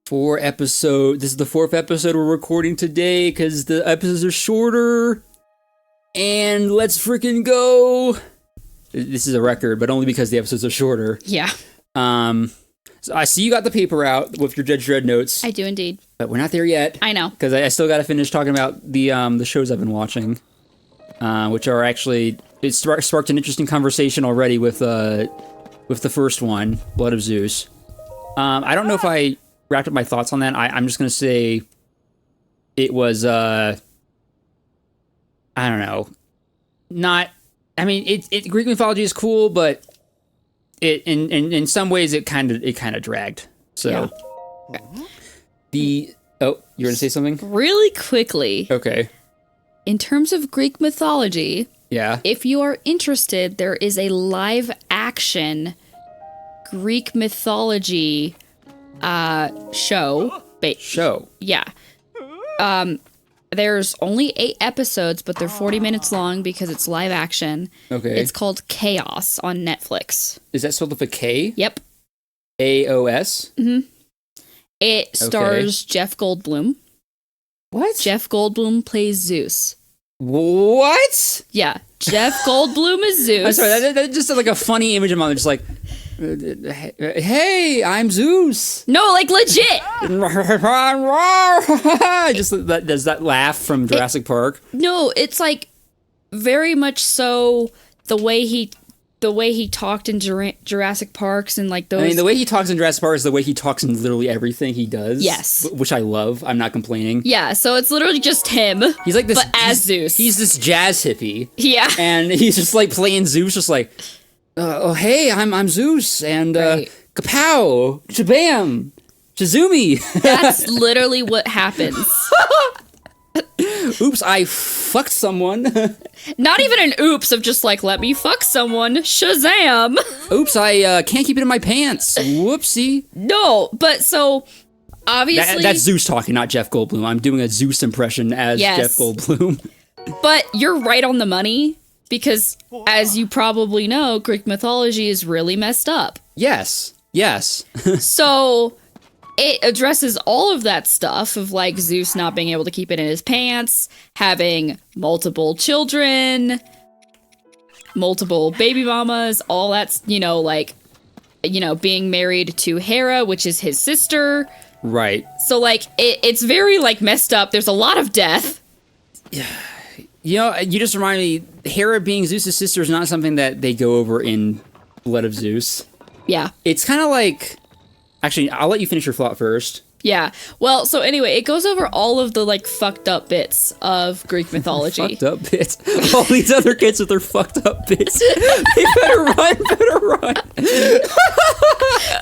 This is the 4th episode we're recording today because the episodes are shorter. And let's freaking go. This is a record, but only because the episodes are shorter. Yeah. So I see you got the paper out with your Judge Dredd notes. I do indeed. But we're not there yet. I know. Because I still got to finish talking about the shows I've been watching. Which are actually... It sparked an interesting conversation already with the first one, Blood of Zeus. I don't know if I wrapped up my thoughts on that. I'm just going to say it was... I don't know. Not... I mean, Greek mythology is cool, but in some ways it kind of dragged. So you were gonna say something? Really quickly. Okay. In terms of Greek mythology, yeah. If you are interested, there is a live action Greek mythology show. Show. Yeah. There's only 8 episodes, but they're 40 minutes long because it's live action. Okay. It's called Chaos on Netflix. Is that spelled with a K? Yep. AOS? Mm-hmm. It stars Jeff Goldblum. What? Jeff Goldblum plays Zeus. What? Yeah. Jeff Goldblum is Zeus. I'm sorry, that just like a funny image of mine. Just like, hey, I'm Zeus. No, like legit. Just does that laugh from Jurassic Park? No, it's like very much so the way he talked in Jurassic Parks and like those. I mean, the way he talks in Jurassic Park is the way he talks in literally everything he does. Yes, which I love. I'm not complaining. Yeah, so it's literally just him. He's like this, but as Zeus. He's this jazz hippie. Yeah, and he's just like playing Zeus, just like. Oh hey, I'm Zeus, and right. Kapow, Shabam, Shizumi. That's literally what happens. Oops, I fucked someone. Not even an oops of just like, let me fuck someone, Shazam. Oops, I can't keep it in my pants. Whoopsie. No, but so, obviously... That's Zeus talking, not Jeff Goldblum. I'm doing a Zeus impression as Jeff Goldblum. But you're right on the money. Because, as you probably know, Greek mythology is really messed up. Yes. So, it addresses all of that stuff of, like, Zeus not being able to keep it in his pants, having multiple children, multiple baby mamas, all that's, being married to Hera, which is his sister. Right. So, like, it's very, like, messed up. There's a lot of death. Yeah. You just remind me, Hera being Zeus' sister is not something that they go over in Blood of Zeus. Yeah. It's kind of like... Actually, I'll let you finish your thought first. Yeah. Well, so anyway, it goes over all of the, like, fucked up bits of Greek mythology. Fucked up bits? All these other kids with their fucked up bits. They better run.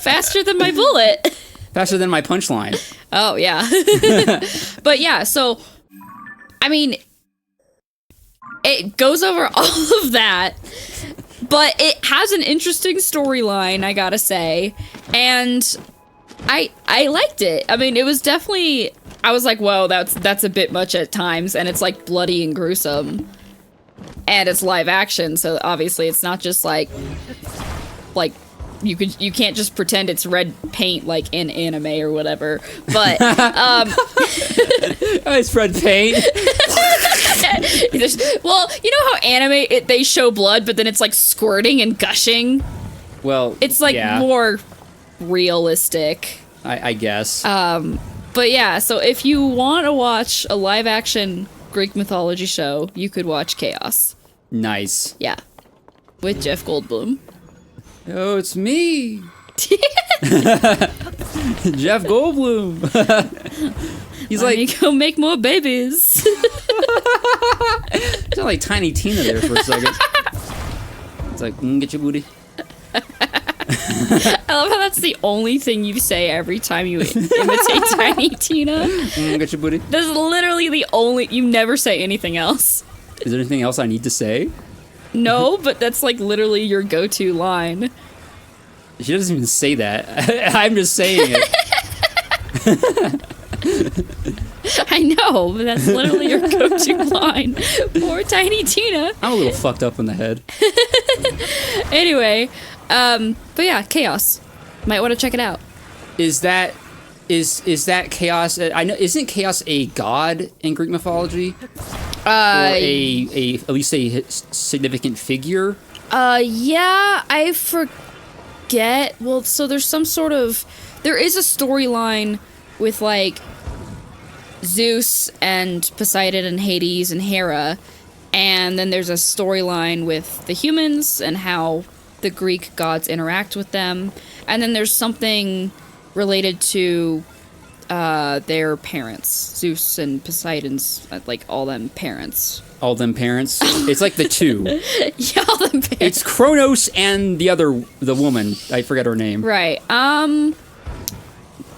Faster than my bullet. Faster than my punchline. Oh, yeah. But yeah, so... I mean... It goes over all of that, but it has an interesting storyline, I gotta say, and I liked it. I mean, it was definitely, I was like, whoa, that's a bit much at times, and it's like bloody and gruesome, and it's live action, so obviously it's not just like you can't just pretend it's red paint like in anime or whatever, but it's red paint. Well, you know how anime, they show blood, but then it's like squirting and gushing? Well, it's like more realistic. I guess. But yeah, so if you want to watch a live action Greek mythology show, you could watch Chaos. Nice. Yeah. With Jeff Goldblum. Oh, it's me. Jeff Goldblum. He's Let me go make more babies. It's like Tiny Tina there for a second. It's like, get your booty. I love how that's the only thing you say every time you imitate Tiny Tina. Get your booty. That's literally the only, you never say anything else. Is there anything else I need to say? No, but that's like literally your go-to line. She doesn't even say that. I'm just saying it. I know, but that's literally your go-to line for Tiny Tina. I'm a little fucked up in the head. Anyway, but yeah, Chaos. Might want to check it out. Is that is that chaos? I know, isn't chaos a god in Greek mythology? Or at least a significant figure? Yeah, I forget. Well, so there is a storyline with, like, Zeus and Poseidon and Hades and Hera, and then there's a storyline with the humans and how the Greek gods interact with them, and then there's something related to their parents, Zeus and Poseidon's, like, all them parents. All them parents? It's like the two. Yeah, all them parents. It's Kronos and the woman. I forget her name. Right.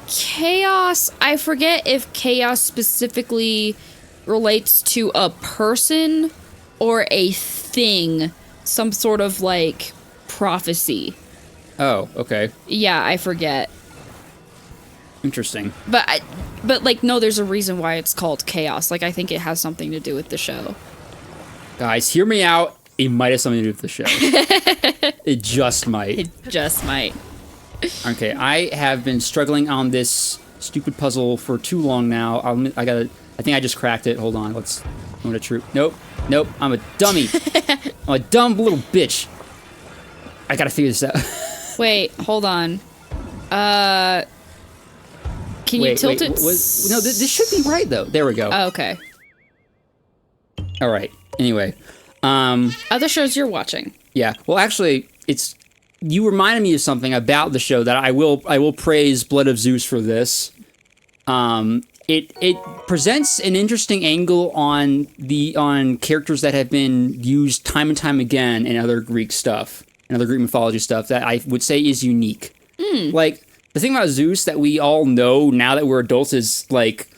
Chaos, I forget if chaos specifically relates to a person or a thing, some sort of, like, prophecy. Oh, okay. Yeah, I forget. Interesting. But like, no, there's a reason why it's called chaos. Like, I think it has something to do with the show. Guys, hear me out. It might have something to do with the show. It just might. It just might. Okay, I have been struggling on this stupid puzzle for too long now. I think I just cracked it. Hold on, I'm gonna troop. Nope, I'm a dummy. I'm a dumb little bitch. I gotta figure this out. Wait, hold on. Can you tilt it? No, this should be right, though. There we go. Oh, okay. All right. Anyway. Other shows you're watching. Yeah. Well, actually, you reminded me of something about the show that I will praise Blood of Zeus for this. It presents an interesting angle on characters that have been used time and time again in other Greek stuff, and other Greek mythology stuff that I would say is unique. Like, the thing about Zeus that we all know now that we're adults is, like,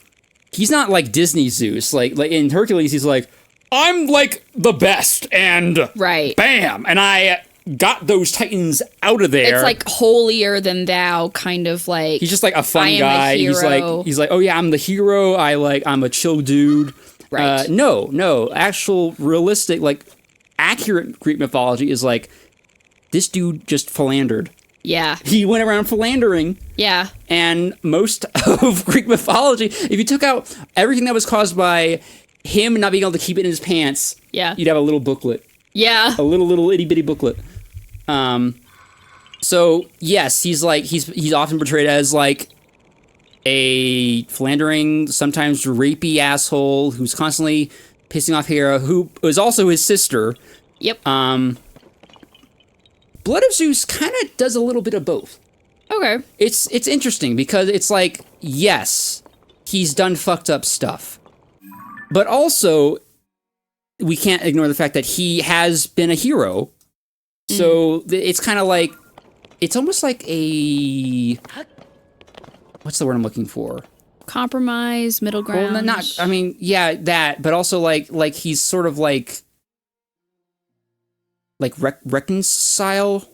he's not like Disney Zeus. Like in Hercules, he's like, I'm like the best, and right, bam, and I got those titans out of there. It's like holier than thou, kind of like. He's just like a fun guy. He's like, oh yeah, I'm the hero. I'm a chill dude. Right. No, actual realistic, like, accurate Greek mythology is like, this dude just philandered. Yeah. He went around philandering. Yeah. And most of Greek mythology, if you took out everything that was caused by him not being able to keep it in his pants, yeah, you'd have a little booklet. Yeah. A little itty bitty booklet. So yes, he's often portrayed as like a philandering, sometimes rapey asshole who's constantly pissing off Hera, who is also his sister. Yep. Blood of Zeus kind of does a little bit of both. Okay. It's interesting because it's like, yes, he's done fucked up stuff, but also we can't ignore the fact that he has been a hero. So it's kind of like, it's almost like what's the word I'm looking for? Compromise, middle ground. Well, yeah, that, but also like he's sort of like reconcile.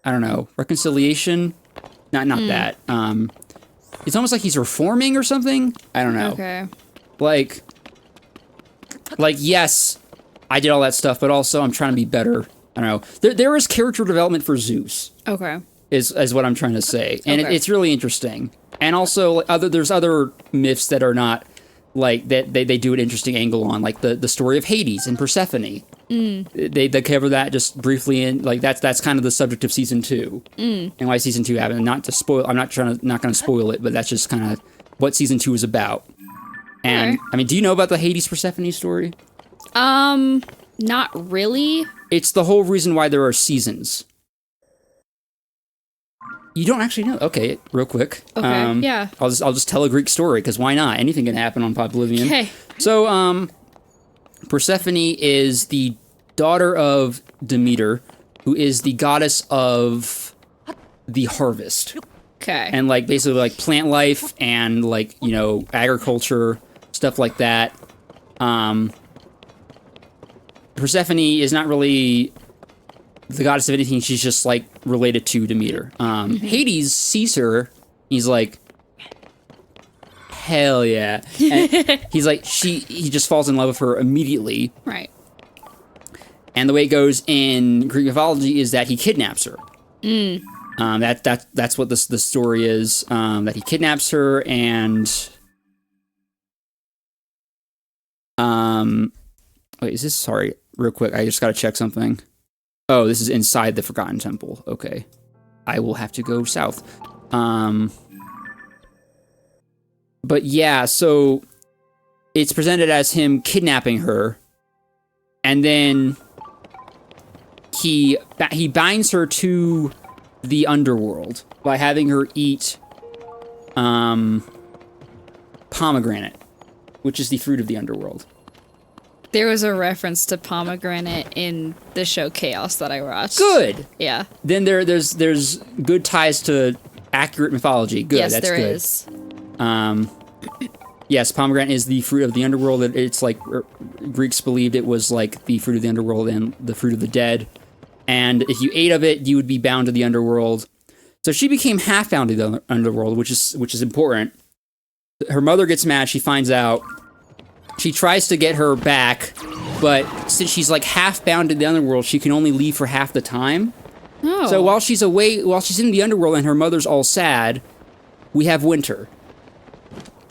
I don't know, reconciliation. Not that. It's almost like he's reforming or something. I don't know. Okay. Like yes, I did all that stuff, but also I'm trying to be better. I don't know. There is character development for Zeus. Okay. Is what I'm trying to say, and okay. it's really interesting. And also, there's other myths that are not like that. They do an interesting angle on, like the story of Hades and Persephone. They cover that just briefly, and like that's kind of the subject of season 2, and why season 2 happened. Not to spoil, I'm not going to spoil it, but that's just kind of what season 2 is about. And okay. I mean, do you know about the Hades Persephone story? Not really. It's the whole reason why there are seasons. You don't actually know? Okay, real quick. Okay, yeah. I'll just tell a Greek story, because why not? Anything can happen on Podblivion. Okay. So, Persephone is the daughter of Demeter, who is the goddess of the harvest. Okay. And, like, basically, like, plant life and, like, you know, agriculture, stuff like that. Persephone is not really the goddess of anything. She's just, like, related to Demeter. Hades sees her. He's like, hell yeah. And he's like, he just falls in love with her immediately. Right. And the way it goes in Greek mythology is that he kidnaps her. That's what the story is. That he kidnaps her and wait, is this sorry, real quick, I just gotta check something. Oh, this is inside the Forgotten Temple. Okay. I will have to go south. But yeah, so it's presented as him kidnapping her, and then he binds her to the underworld by having her eat pomegranate, which is the fruit of the underworld. There was a reference to pomegranate in the show Chaos that I watched. Good. Yeah. Then there's good ties to accurate mythology. Good. Yes, that's there good. is. Yes, pomegranate is the fruit of the underworld. It's like Greeks believed it was like the fruit of the underworld and the fruit of the dead. And if you ate of it, you would be bound to the underworld. So she became half bound to the underworld, which is important. Her mother gets mad. She finds out. She tries to get her back, but since she's like half bound to the underworld, she can only leave for half the time. Oh. So while she's away, while she's in the underworld and her mother's all sad, we have winter.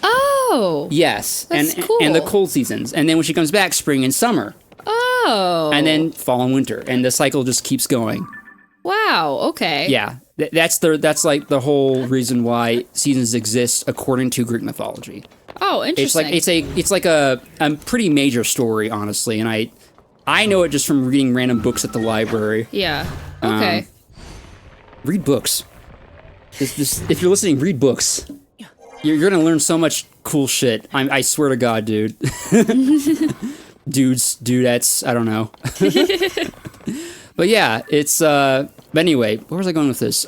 Oh. Yes, That's and cool. and the cold seasons, and then when she comes back, spring and summer. Oh. And then fall and winter, and the cycle just keeps going. Wow. Okay. Yeah, that's like the whole reason why seasons exist according to Greek mythology. Oh, interesting. It's like a pretty major story, honestly, and I know it just from reading random books at the library. Yeah. Okay. Read books. If you're listening, read books. You're gonna learn so much cool shit. I swear to God, dude. Dudettes, I don't know. But yeah, it's but anyway, where was I going with this?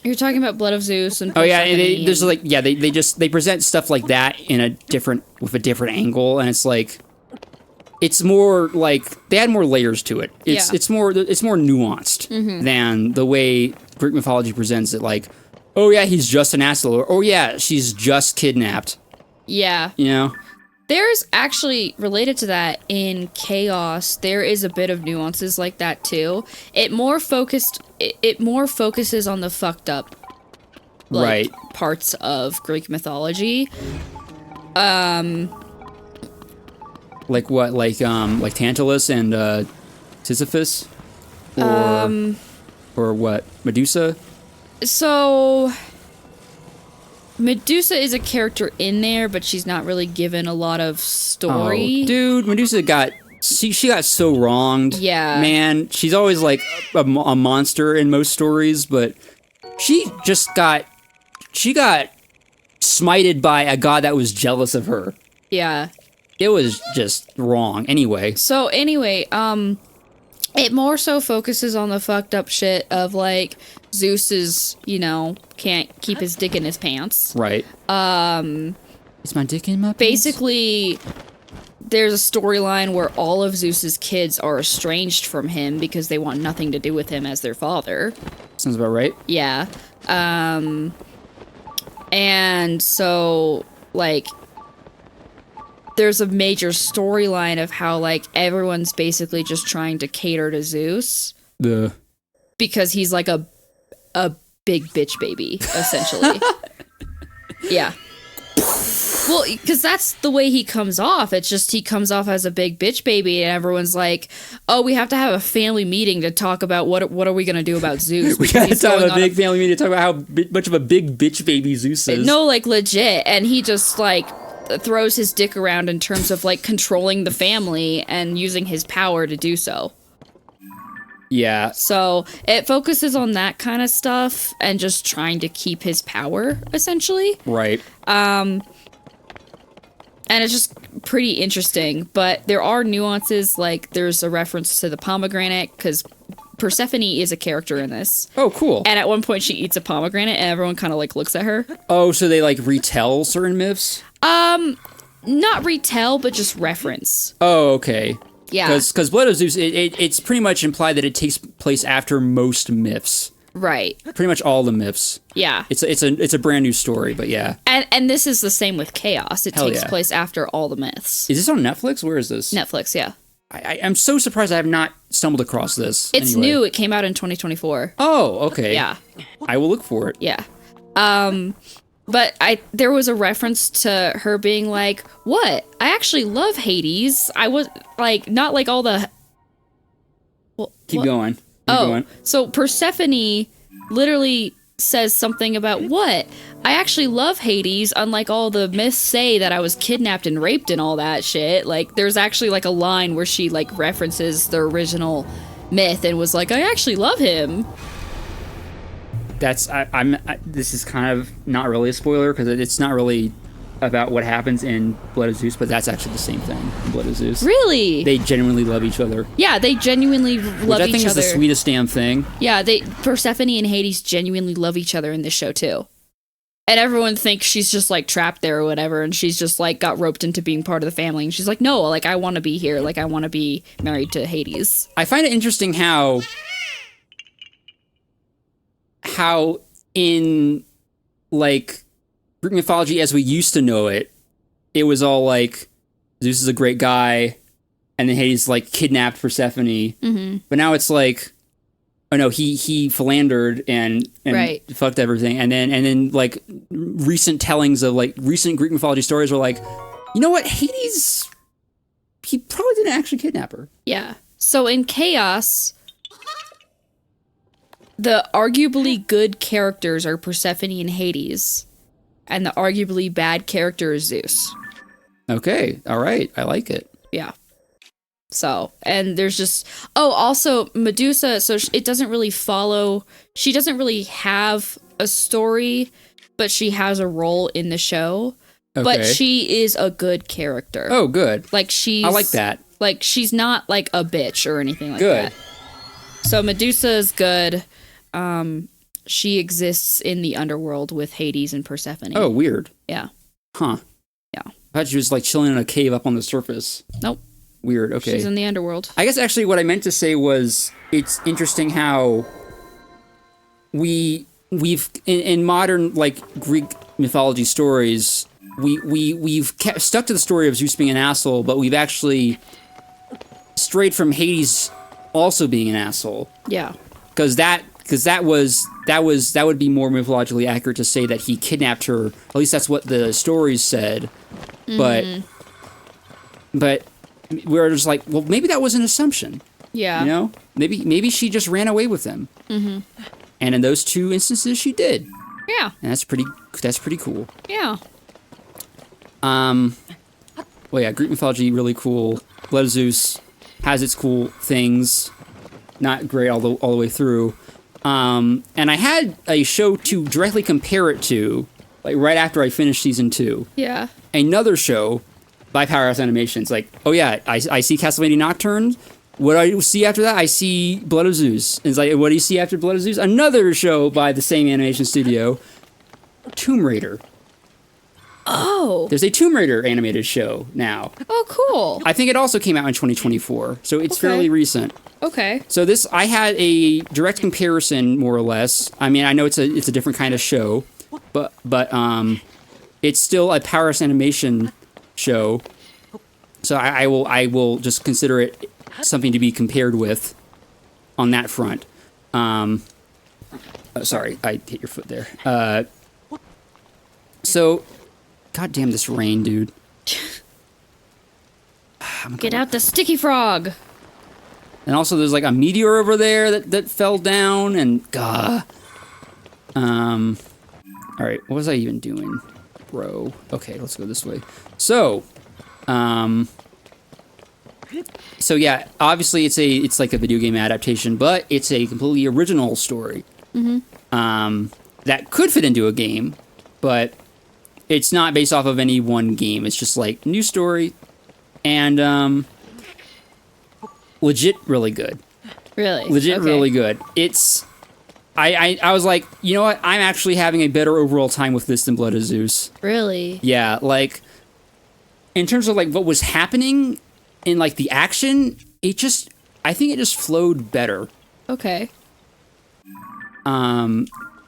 You're talking about Blood of Zeus and Oh yeah, Persephone there's and- like they present stuff like that with a different angle, and it's like it's more like they add more layers to it. It's more nuanced than the way Greek mythology presents it. Like, oh yeah, he's just an asshole, or oh yeah, she's just kidnapped. Yeah. You know. There's actually, related to that, in Chaos, there is a bit of nuances like that too. It more focuses on the fucked up Right. parts of Greek mythology. Like what? Like Tantalus and Sisyphus? Or what? Medusa? So Medusa is a character in there, but she's not really given a lot of story. Oh, dude, Medusa she got so wronged. Yeah. Man, she's always like a monster in most stories, but she got smited by a god that was jealous of her. Yeah. It was just wrong. Anyway. So anyway, it more so focuses on the fucked up shit of like Zeus is, can't keep his dick in his pants. Right. Is my dick in my pants? Basically, there's a storyline where all of Zeus's kids are estranged from him because they want nothing to do with him as their father. Sounds about right. Yeah. And so, like, there's a major storyline of how, like, everyone's basically just trying to cater to Zeus because he's like a big bitch baby, essentially. Yeah. Well, because that's the way he comes off. It's just he comes off as a big bitch baby, and everyone's like, "Oh, we have to have a family meeting to talk about what are we gonna do about Zeus?" We gotta have a big family meeting to talk about how much of a big bitch baby Zeus is. No, like legit, and he just like throws his dick around in terms of like controlling the family and using his power to do so. Yeah. So it focuses on that kind of stuff and just trying to keep his power, essentially. Right. And it's just pretty interesting, but there are nuances, like there's a reference to the pomegranate, because Persephone is a character in this. Oh, cool. And at one point she eats a pomegranate and everyone kind of like looks at her. Oh, so they like retell certain myths? Not retell, but just reference. Oh, okay. Yeah. Because Blood of Zeus, it's pretty much implied that it takes place after most myths. Right. Pretty much all the myths. Yeah. It's a brand new story, but yeah. And this is the same with Chaos. It Hell takes yeah. place after all the myths. Is this on Netflix? Where is this? Netflix, yeah. I'm so surprised I have not stumbled across this. It's anyway. new. It came out in 2024. Oh, okay. Yeah. I will look for it. Yeah. But there was a reference to her being like, what? I actually love Hades. I was like, not like all the... Well, Keep going. Keep Oh, going. so Persephone literally says something about what? I actually love Hades, unlike all the myths say that I was kidnapped and raped and all that shit. Like, there's actually like a line where she like references the original myth and was like, I actually love him. This is kind of not really a spoiler because it's not really about what happens in Blood of Zeus, but that's actually the same thing in Blood of Zeus. Really? They genuinely love each other. Yeah, they genuinely love each other. Which I think is the sweetest damn thing. Yeah, Persephone and Hades genuinely love each other in this show too. And everyone thinks she's just like trapped there or whatever, and she's just like got roped into being part of the family. And she's like, no, like I want to be here. Like I want to be married to Hades. I find it interesting how in like Greek mythology as we used to know it, it was all like Zeus is a great guy, and then Hades like kidnapped Persephone. Mm-hmm. But now it's like, oh no, he philandered and right. fucked everything, and then like recent tellings of like recent Greek mythology stories were like, you know what, Hades, he probably didn't actually kidnap her. Yeah. So in Chaos, the arguably good characters are Persephone and Hades, and the arguably bad character is Zeus. Okay, all right, I like it. Yeah. So, and there's just, also Medusa, so it doesn't really follow, she doesn't really have a story, but she has a role in the show. Okay. But she is a good character. Oh, good. Like she's... I like that. Like she's not like a bitch or anything like good. that. So Medusa is good. She exists in the underworld with Hades and Persephone. Oh, weird. Yeah. Huh. Yeah. I thought she was like chilling in a cave up on the surface. Nope. Weird. Okay. She's in the underworld. I guess actually what I meant to say was it's interesting how we've in modern like Greek mythology stories we've kept stuck to the story of Zeus being an asshole, but we've actually strayed from Hades also being an asshole. Yeah. Because that would be more mythologically accurate to say that he kidnapped her. At least that's what the stories said. But we're just like, well, maybe that was an assumption. Yeah. You know, maybe she just ran away with him. Mm-hmm. And in those two instances, she did. Yeah. And that's pretty cool. Yeah. Well, yeah, Greek mythology really cool. Blood of Zeus has its cool things. Not great all the way through. And I had a show to directly compare it to, like right after I finished season 2. Yeah. Another show by Powerhouse Animations. Like, oh yeah, I see Castlevania Nocturne. What do I see after that? I see Blood of Zeus. It's like, what do you see after Blood of Zeus? Another show by the same animation studio, Tomb Raider. Oh. There's a Tomb Raider animated show now. Oh, cool. I think it also came out in 2024, so it's fairly recent. Okay. So I had a direct comparison, more or less. I mean, I know it's a different kind of show, but it's still a Powerhouse Animation show. So I will just consider it something to be compared with on that front. Sorry, I hit your foot there. So, goddamn this rain, dude. Get out the sticky frog. And also, there's like a meteor over there that fell down, and all right, what was I even doing, bro? Okay, let's go this way. So yeah, obviously it's like a video game adaptation, but it's a completely original story. Mm-hmm. That could fit into a game, but it's not based off of any one game. It's just like new story, and legit really good. Really? Legit Okay. really good. It's I was like, you know what? I'm actually having a better overall time with this than Blood of Zeus. Really? Yeah, like in terms of like what was happening in like the action, I think it just flowed better. Okay.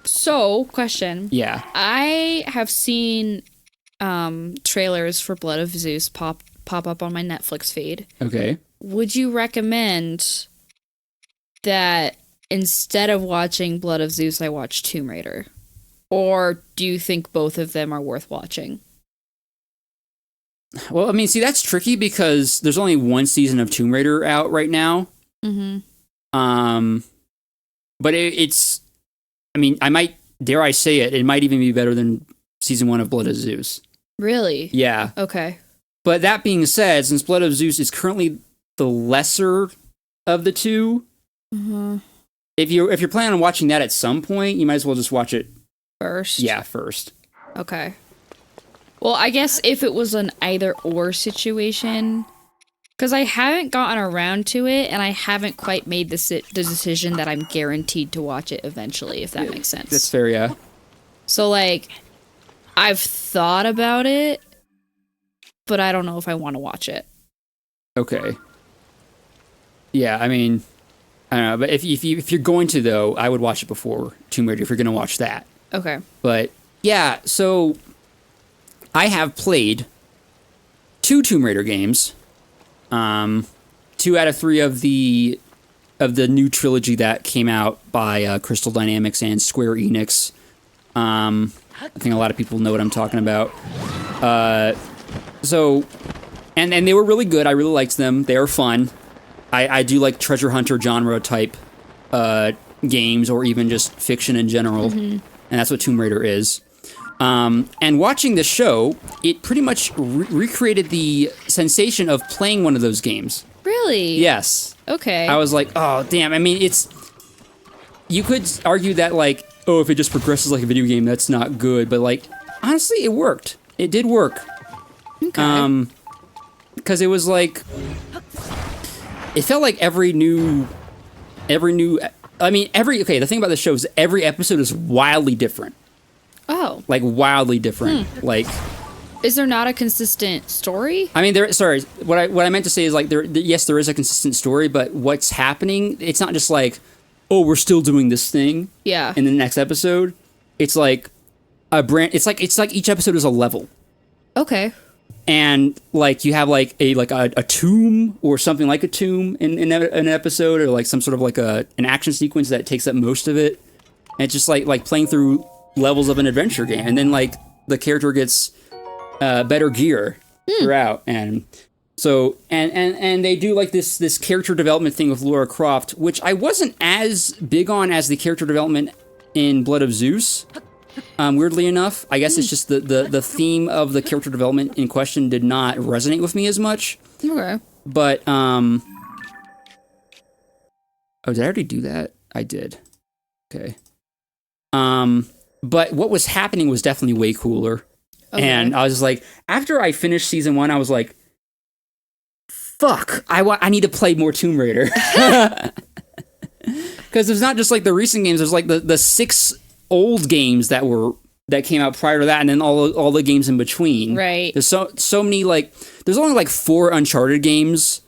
So, question. Yeah. I have seen trailers for Blood of Zeus pop up on my Netflix feed. Okay. would you recommend that instead of watching Blood of Zeus, I watch Tomb Raider? Or do you think both of them are worth watching? Well, I mean, see, that's tricky because there's only one season of Tomb Raider out right now. Mm-hmm. But it's, I mean, I might, dare I say it, it might even be better than season 1 of Blood of Zeus. Really? Yeah. Okay. But that being said, since Blood of Zeus is currently the lesser of the two, if you're planning on watching that at some point, you might as well just watch it first. Yeah, first. Okay. Well, I guess if it was an either-or situation, because I haven't gotten around to it, and I haven't quite made the decision that I'm guaranteed to watch it eventually, if that makes sense. That's fair, yeah. So, like, I've thought about it, but I don't know if I want to watch it. Okay. Yeah, I mean, I don't know, but if you're going to, though, I would watch it before Tomb Raider if you're going to watch that. Okay. But, yeah, so I have played 2 Tomb Raider games. 2 out of 3 of the new trilogy that came out by Crystal Dynamics and Square Enix. I think a lot of people know what I'm talking about. So, and they were really good. I really liked them. They were fun. I do like treasure hunter genre type games, or even just fiction in general. And that's what Tomb Raider is. And watching this show, it pretty much recreated the sensation of playing one of those games. Really? Yes. Okay. I was like, oh, damn. I mean, you could argue that, like, oh, if it just progresses like a video game, that's not good. But, like, honestly, it worked. It did work. Okay. Because it was like, it felt like the thing about the show is every episode is wildly different. Oh. Like, wildly different. Like, is there not a consistent story? I mean, what I meant to say is, like, yes, there is a consistent story, but what's happening, it's not just like, oh, we're still doing this thing. Yeah. In the next episode. It's like it's like each episode is a level. Okay. And, like, you have, like, a tomb or something like a tomb in an episode, or, like, some sort of, like, an action sequence that takes up most of it. And it's just like playing through levels of an adventure game, and then, like, the character gets better gear throughout, and so and they do, like, this character development thing with Lara Croft, which I wasn't as big on as the character development in Blood of Zeus. Weirdly enough, I guess it's just the theme of the character development in question did not resonate with me as much. Okay. But oh, did I already do that? I did. Okay. But what was happening was definitely way cooler. Okay. And I was just like, after I finished season 1, I was like, fuck, I need to play more Tomb Raider. Because there's not just, like, the recent games, there's, like, the 6 old games that came out prior to that, and then all the games in between. Right. There's so many, like, there's only, like, 4 Uncharted games,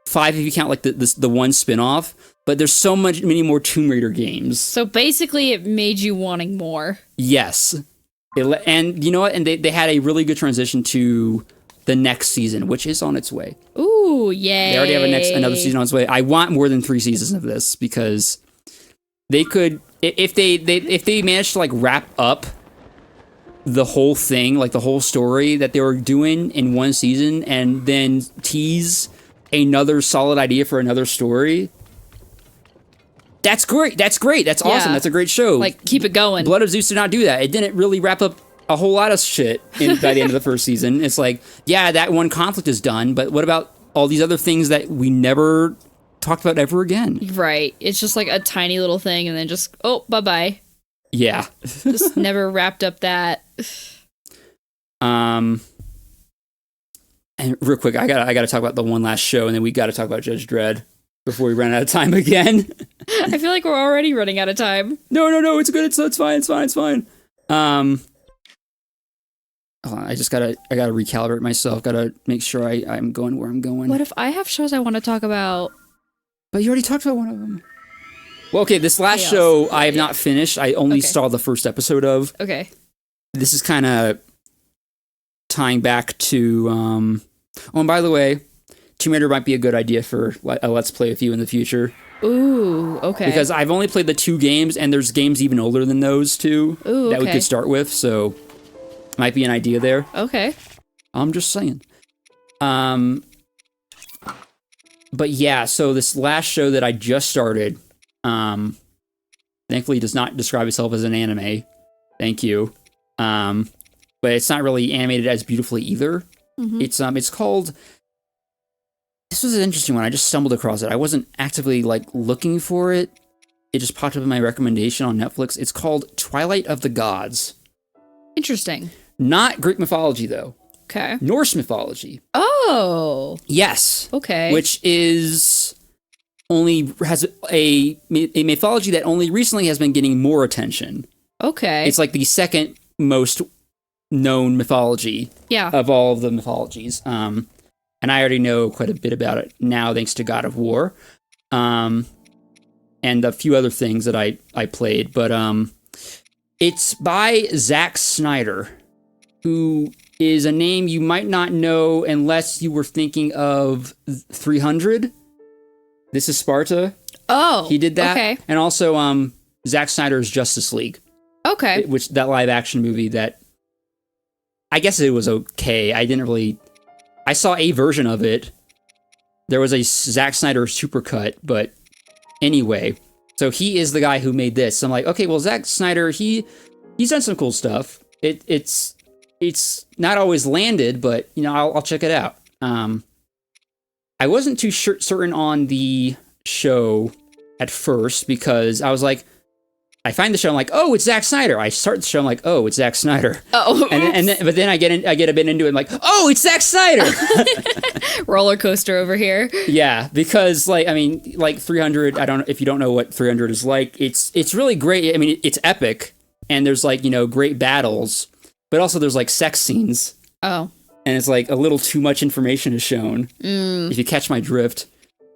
5 if you count, like, the one spin-off. But there's many more Tomb Raider games. So basically, it made you wanting more. Yes. And you know what? And they had a really good transition to the next season, which is on its way. Ooh, yay. They already have another season on its way. I want more than 3 seasons of this, because they could, if they managed to, like, wrap up the whole thing, like the whole story that they were doing in one season, and then tease another solid idea for another story. That's great. That's awesome. That's a great show. Like, keep it going. Blood of Zeus did not do that. It didn't really wrap up a whole lot of shit by the end of the first season. It's like, yeah, that one conflict is done, but what about all these other things that we never talked about ever again? Right. It's just like a tiny little thing, and then just, oh, bye-bye. Yeah. Just never wrapped up that. And real quick, I gotta talk about the one last show, and then we gotta talk about Judge Dredd before we run out of time again. I feel like we're already running out of time. No, it's good. It's fine. Hold on, I gotta recalibrate myself. Gotta make sure I'm going where I'm going. What if I have shows I want to talk about? But you already talked about one of them. Well, okay, this last show I have not finished. I only saw the first episode of. Okay. This is kind of tying back to, oh, and by the way, Tomb Raider might be a good idea for a Let's Play with you in the future. Ooh, okay. Because I've only played the 2 games, and there's games even older than those 2 that we could start with, so might be an idea there. Okay. I'm just saying. But yeah, so this last show that I just started, thankfully does not describe itself as an anime. Thank you. But it's not really animated as beautifully either. Mm-hmm. It's called... This was an interesting one. I just stumbled across it. I wasn't actively, looking for it. It just popped up in my recommendation on Netflix. It's called Twilight of the Gods. Interesting. Not Greek mythology, though. Okay. Norse mythology. Oh. Yes. Okay. Which has a mythology that only recently has been getting more attention. Okay. It's like the second most known mythology of all of the mythologies. And I already know quite a bit about it now, thanks to God of War. And a few other things that I played. But it's by Zack Snyder, who is a name you might not know unless you were thinking of 300. This is Sparta. Oh, he did that. Okay. And also Zack Snyder's Justice League. Okay. Which that live action movie that I guess it was okay. I saw a version of it. There was a Zack Snyder supercut, but anyway, so he is the guy who made this. So I'm like, okay, well, Zack Snyder, he's done some cool stuff. It's not always landed, but I'll check it out. I wasn't too certain on the show at first because I was like, I find the show, I'm like, oh, it's Zack Snyder. I start the show, I'm like, oh, it's Zack Snyder. Oh, but then I get a bit into it, I'm like, oh, it's Zack Snyder. Roller coaster over here. Yeah, because 300. I don't know if you don't know what 300 is like. It's really great. I mean, it's epic, and there's great battles. But also there's sex scenes. Oh. And it's a little too much information is shown. If you catch my drift.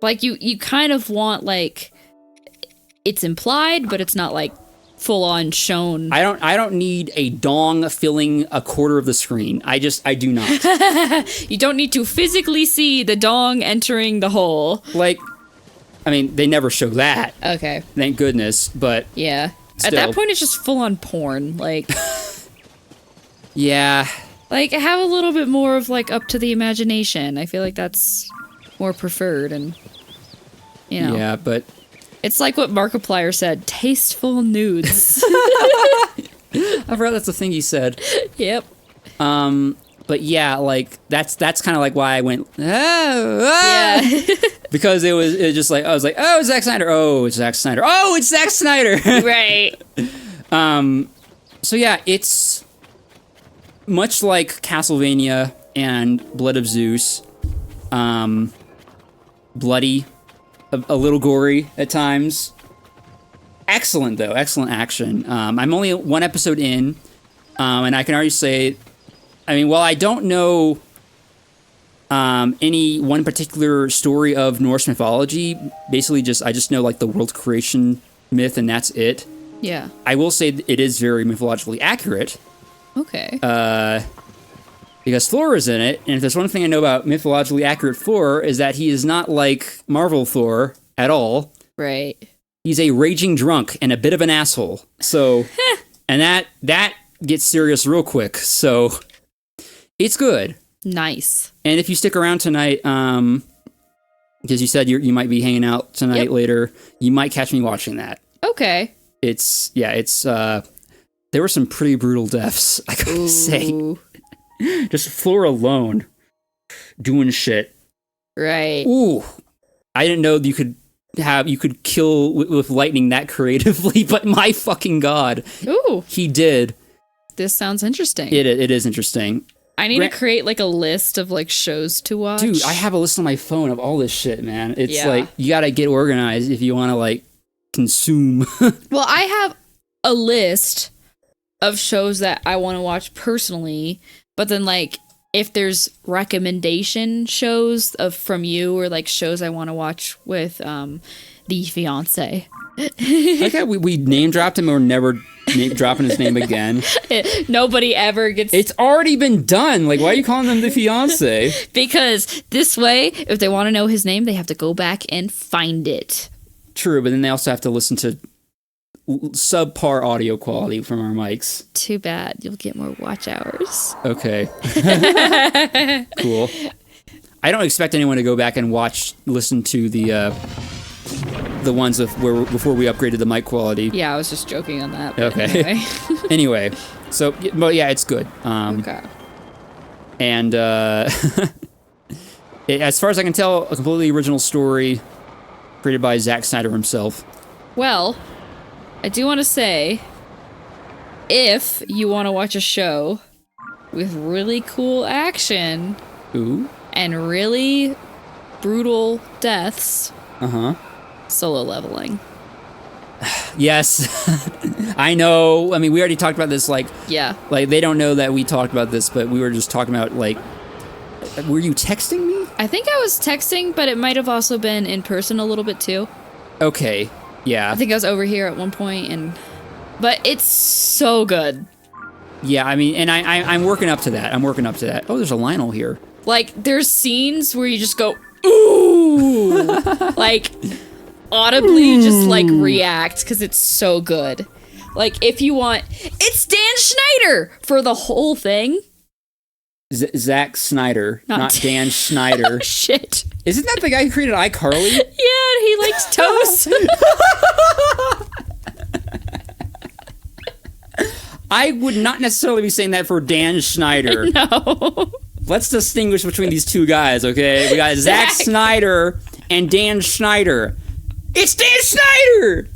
You kind of want it's implied, but it's not full on shown. I don't need a dong filling a quarter of the screen. I do not. You don't need to physically see the dong entering the hole. They never show that. Okay. Thank goodness, but yeah. Still. At that point it's just full on porn. Yeah. Have a little bit more of up to the imagination. I feel like that's more preferred, and Yeah, but it's like what Markiplier said, tasteful nudes. I forgot that's the thing he said. Yep. But yeah, that's kind of why I went, Yeah. because it was just I was like, oh, it's Zack Snyder. Oh, it's Zack Snyder. Oh, it's Zack Snyder. Right. So yeah, it's much like Castlevania and Blood of Zeus, bloody, a little gory at times. Excellent though, excellent action. I'm only 1 episode in, and I can already say, while I don't know any one particular story of Norse mythology, basically I just know the world creation myth and that's it. Yeah. I will say it is very mythologically accurate. Okay. Because Thor is in it, and if there's one thing I know about mythologically accurate Thor is that he is not like Marvel Thor at all. Right. He's a raging drunk and a bit of an asshole. So, and that gets serious real quick. So, it's good. Nice. And if you stick around tonight, because you said you might be hanging out tonight later, you might catch me watching that. Okay. It's there were some pretty brutal deaths, I gotta say. Just Thor alone doing shit. Right. Ooh. I didn't know you could kill with lightning that creatively, but my fucking god. Ooh. He did. This sounds interesting. It is interesting. I need to create a list of shows to watch. Dude, I have a list on my phone of all this shit, man. It's you gotta get organized if you wanna consume. Well, I have a list of shows that I want to watch personally, but then if there's recommendation shows from you or shows I want to watch with the fiance. Okay, we name dropped him or never dropping his name again. Nobody ever gets... It's already been done. Like, why are you calling him the fiance? Because this way, if they want to know his name, they have to go back and find it. True, but then they also have to listen to subpar audio quality from our mics. Too bad. You'll get more watch hours. Okay. Cool. I don't expect anyone to go back and listen to the ones before we upgraded the mic quality. Yeah, I was just joking on that. Okay. Anyway, so, but yeah, it's good. Okay. And as far as I can tell, a completely original story created by Zack Snyder himself. Well, I do want to say, if you want to watch a show with really cool action Ooh. and really brutal deaths, Solo Leveling. Yes. I know. I mean, we already talked about this, like they don't know that we talked about this, but we were just talking about, like, were you texting me? I think I was texting, but it might have also been in person a little bit too. Okay. Yeah. I think I was over here at one point, but it's so good. Yeah, I mean, and I'm working up to that. Oh, there's a Lionel here. Like, there's scenes where you just go, ooh! Like, audibly just, like, react, because it's so good. Like, if you want... It's Dan Schneider for the whole thing. Zack Snyder, not Dan Schneider. Shit. Isn't that the guy who created iCarly? Yeah, he likes toast. I would not necessarily be saying that for Dan Schneider. No. Let's distinguish between these two guys, okay? We got Zack Snyder and Dan Schneider. It's Dan Schneider!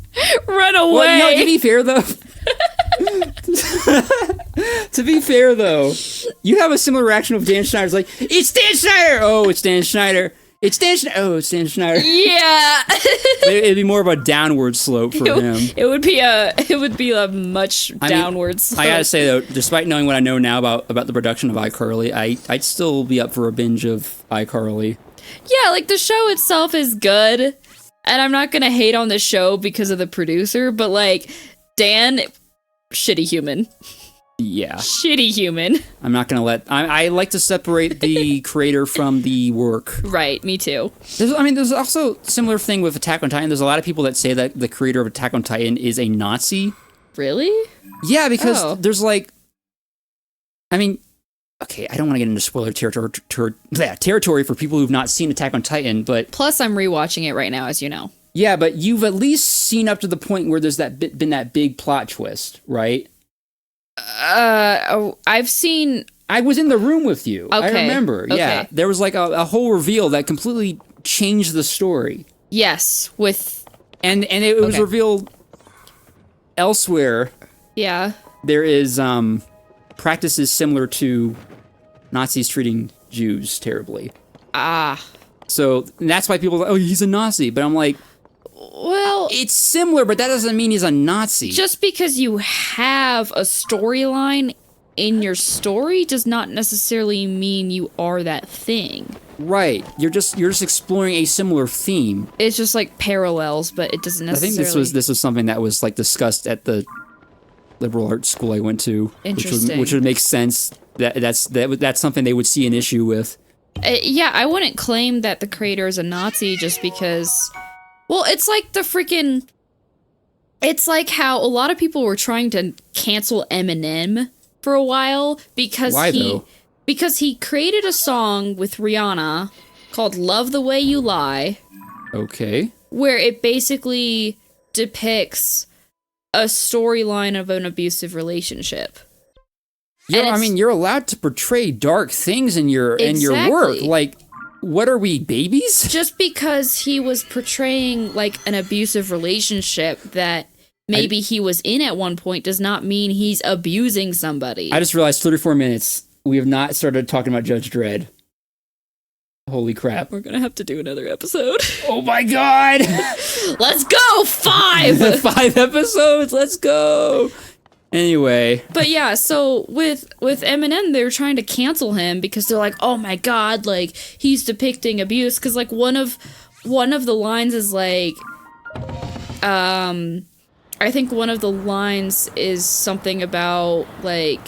Run away! Well, to be fair, though... to be fair, though, you have a similar reaction of Dan Schneider's like, it's Dan Schneider! Oh, it's Dan Schneider. It's Dan Schneider. Oh, it's Dan Schneider. Yeah. It'd be more of a downward slope for him. It would be a much downward slope. I gotta say, though, despite knowing what I know now about the production of iCarly, I'd still be up for a binge of iCarly. Yeah, like, the show itself is good, and I'm not gonna hate on the show because of the producer, but, like, Dan... Shitty human. Yeah. Shitty human. I'm not gonna let... I like to separate the creator from the work. Right, me too. There's also a similar thing with Attack on Titan. There's a lot of people that say that the creator of Attack on Titan is a Nazi. Really? Yeah, because there's, like... I mean... Okay, I don't want to get into spoiler territory for people who've not seen Attack on Titan, but... Plus, I'm rewatching it right now, as you know. Yeah, but you've at least seen up to the point where there's been that big plot twist, right? I've seen... I was in the room with you. Okay. I remember, yeah. Okay. There was like a whole reveal that completely changed the story. Yes, with... And it was revealed elsewhere. Yeah. There is practices similar to Nazis treating Jews terribly. Ah. So that's why people are like, oh, he's a Nazi. But I'm like... Well, it's similar, but that doesn't mean he's a Nazi. Just because you have a storyline in your story does not necessarily mean you are that thing. Right. You're just exploring a similar theme. It's just like parallels, but it doesn't necessarily... I think this was something that was like discussed at the liberal arts school I went to. Interesting. Which would make sense. That's something they would see an issue with. Yeah, I wouldn't claim that the creator is a Nazi just because... Well, it's like it's like how a lot of people were trying to cancel Eminem for a while because because he created a song with Rihanna called Love the Way You Lie. Okay. Where it basically depicts a storyline of an abusive relationship. You're allowed to portray dark things in your work. Like, what are we, babies? Just because he was portraying, like, an abusive relationship that maybe he was in at one point does not mean he's abusing somebody. I just realized 34 minutes. We have not started talking about Judge Dredd. Holy crap. We're gonna have to do another episode. Oh my god! Let's go! 5! 5 episodes! Let's go! Anyway. But yeah, so with Eminem, they're trying to cancel him because they're like, oh my god, like, he's depicting abuse. Because, like, one of the lines is like, I think one of the lines is something about, like,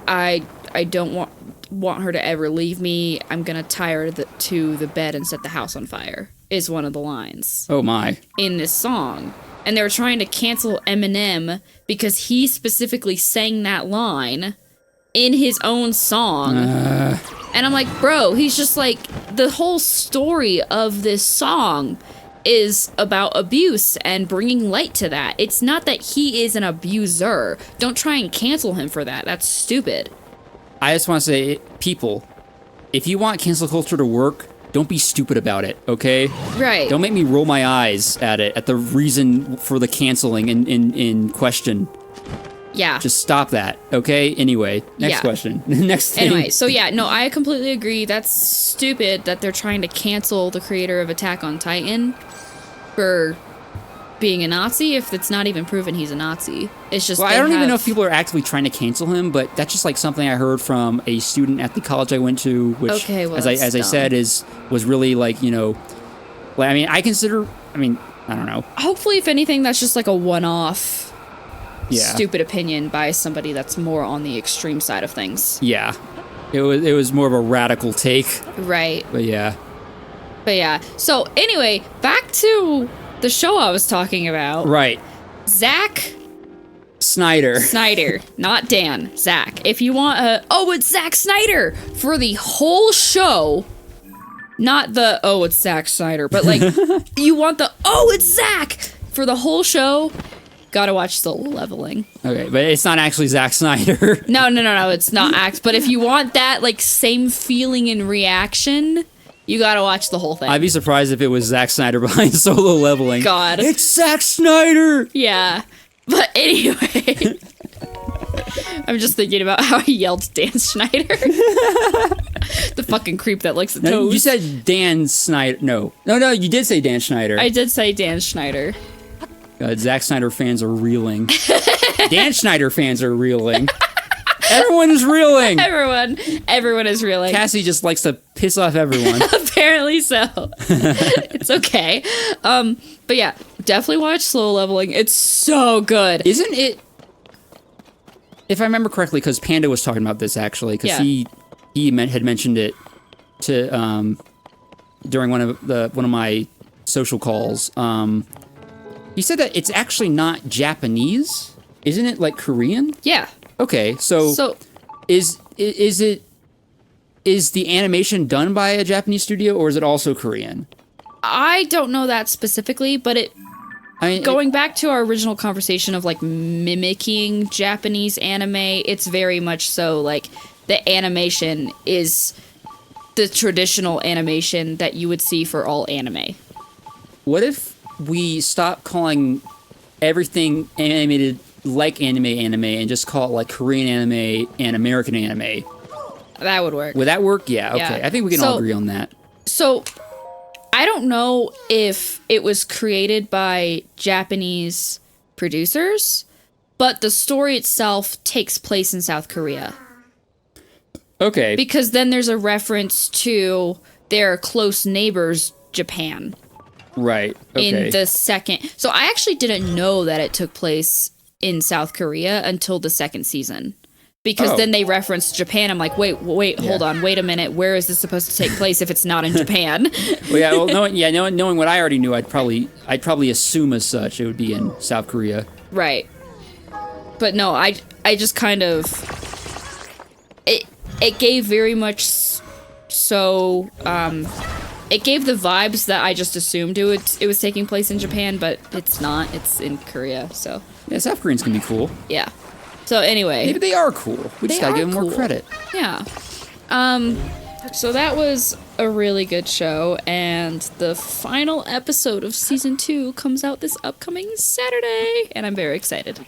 I don't want her to ever leave me. I'm gonna tie her to the bed and set the house on fire, is one of the lines. Oh my. In this song. And they were trying to cancel Eminem because he specifically sang that line in his own song. And I'm like, bro, he's just like, the whole story of this song is about abuse and bringing light to that. It's not that he is an abuser. Don't try and cancel him for that. That's stupid. I just want to say, people, if you want cancel culture to work, don't be stupid about it, okay? Right. Don't make me roll my eyes at it, at the reason for the canceling in question. Yeah. Just stop that, okay? Anyway, next question. Next thing. Anyway, so yeah, no, I completely agree. That's stupid that they're trying to cancel the creator of Attack on Titan for being a Nazi if it's not even proven he's a Nazi. It's just, well, I don't even know if people are actively trying to cancel him, but that's just like something I heard from a student at the college I went to, which, okay, well, as I said, was really like, you know, like, I mean, I don't know. Hopefully, if anything, that's just like a one-off yeah. stupid opinion by somebody that's more on the extreme side of things. Yeah. It was more of a radical take. Right. But yeah. So anyway, back to the show I was talking about. Right. Zack Snyder, not Dan. Zack. If you want it's Zack Snyder for the whole show, not the it's Zack Snyder, but like you want the it's Zack for the whole show. Gotta watch Solo Leveling. Okay, but it's not actually Zack Snyder. No, it's not But if you want that like same feeling and reaction, you gotta watch the whole thing. I'd be surprised if it was Zack Snyder behind Solo Leveling. God. It's Zack Snyder! Yeah. But anyway, I'm just thinking about how he yelled Dan Schneider. The fucking creep that likes the toes. No, you said Dan Snyder. No, you did say Dan Schneider. I did say Dan Schneider. Zack Snyder fans are reeling. Dan Schneider fans are reeling. Everyone's reeling. Everyone is reeling. Cassie just likes to piss off everyone. Apparently so. It's okay. But yeah, definitely watch Slow Leveling. It's so good. Isn't it? If I remember correctly, because Panda was talking about this actually, because he had mentioned it to during one of my social calls. He said that it's actually not Japanese. Isn't it like Korean? Yeah. Okay, so is the animation done by a Japanese studio, or is it also Korean? I don't know that specifically, but going back to our original conversation of like mimicking Japanese anime, it's very much so like the animation is the traditional animation that you would see for all anime. What if we stop calling everything animated like anime and just call it like Korean anime and American anime? That would work. Would that work? Yeah, okay. Yeah. I think we can all agree on that. So, I don't know if it was created by Japanese producers, but the story itself takes place in South Korea. Okay. Because then there's a reference to their close neighbors, Japan. Right. Okay. In the second. So I actually didn't know that it took place in South Korea until the second season. Because then they referenced Japan. I'm like, wait, hold on, wait a minute. Where is this supposed to take place if it's not in Japan? Knowing what I already knew, I'd probably assume as such it would be in South Korea. Right. But no, I just kind of it gave very much so it gave the vibes that I just assumed it was taking place in Japan, but it's not. It's in Korea, so. Yeah, South Koreans can be cool. Yeah. So anyway. Maybe they are cool. We just gotta give them more credit. Yeah. So that was a really good show, and the final episode of season 2 comes out this upcoming Saturday, and I'm very excited.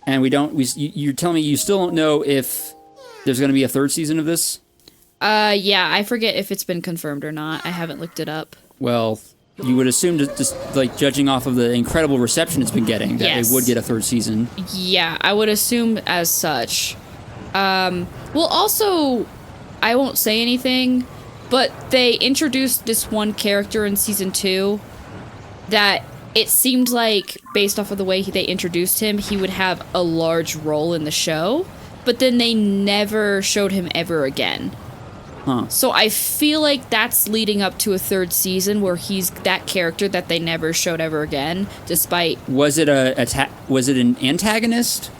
And you're telling me you still don't know if there's gonna be a third season of this? Yeah, I forget if it's been confirmed or not. I haven't looked it up. Well, you would assume, just like judging off of the incredible reception it's been getting, that it would get a third season. Yeah, I would assume as such. Well, also, I won't say anything, but they introduced this one character in season 2 that it seemed like, based off of the way they introduced him, he would have a large role in the show, but then they never showed him ever again. Huh. So I feel like that's leading up to a third season where he's that character that they never showed ever again, despite... Was it an antagonist?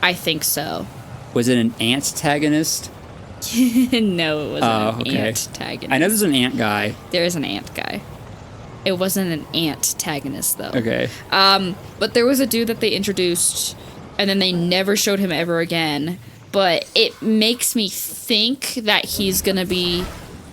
I think so. Was it an antagonist? No, it wasn't an antagonist. I know there's an ant guy. There is an ant guy. It wasn't an antagonist, though. Okay. But there was a dude that they introduced, and then they never showed him ever again. But it makes me think that he's gonna be